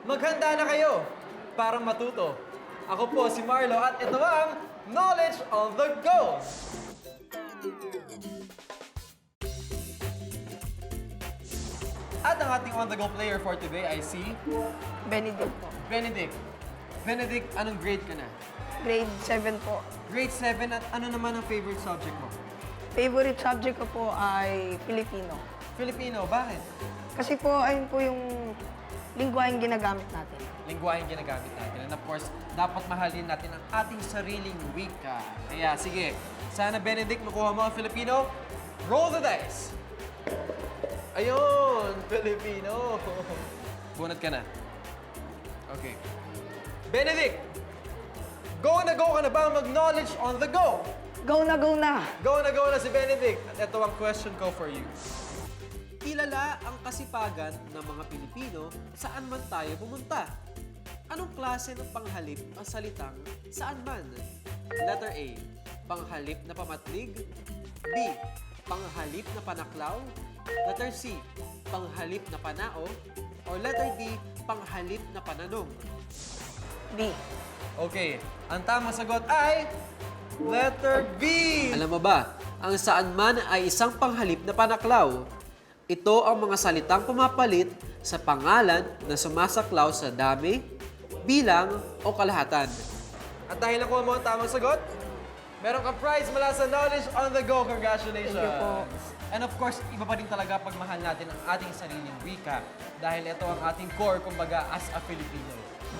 Maghanda na kayo para matuto. Ako po si Marlo at ito ang Knowledge on the Go! At ang ating on the go player for today ay si Benedict po. Benedict. Benedict, anong grade ka na? Grade 7 po. Grade 7 at ano naman ang favorite subject mo? Favorite subject ko po ay Filipino. Filipino, bakit? Kasi po, ayun po yung lingwaheng ginagamit natin. Lingwaheng ginagamit natin. And of course, dapat mahalin natin ang ating sariling wika. Kaya sige, sana Benedict makuha mo ang Filipino. Roll the dice! Ayun! Filipino! Bunot ka na. Okay. Benedict! Go ka na ba mag-knowledge on the go? Go na, go na! Go na si Benedict. At ito ang question ko for you. Kilala ang kasipagan ng mga Pilipino saan man tayo pumunta. Anong klase ng panghalip ang salitang saan man? Letter A, panghalip na pamatlig. B, panghalip na panaklaw. Letter C, panghalip na panao. Or letter D, panghalip na pananong. B. Okay, ang tamang sagot ay letter B! Alam mo ba, ang saan man ay isang panghalip na panaklaw. Ito ang mga salitang pumapalit sa pangalan na sumasaklaw sa dami, bilang o kalahatan. At dahil nakuha mo ang tamang sagot, meron kang prize mula sa Knowledge on the Go. Congratulations! Thank you po. And of course, iba pa rin talaga pagmahal natin ang ating sariling wika dahil ito ang ating core, kumbaga, as a Filipino.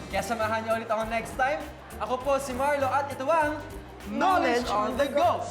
Kaya samahan niyo ulit ako next time. Ako po si Marlo at ito ang Knowledge on the Go!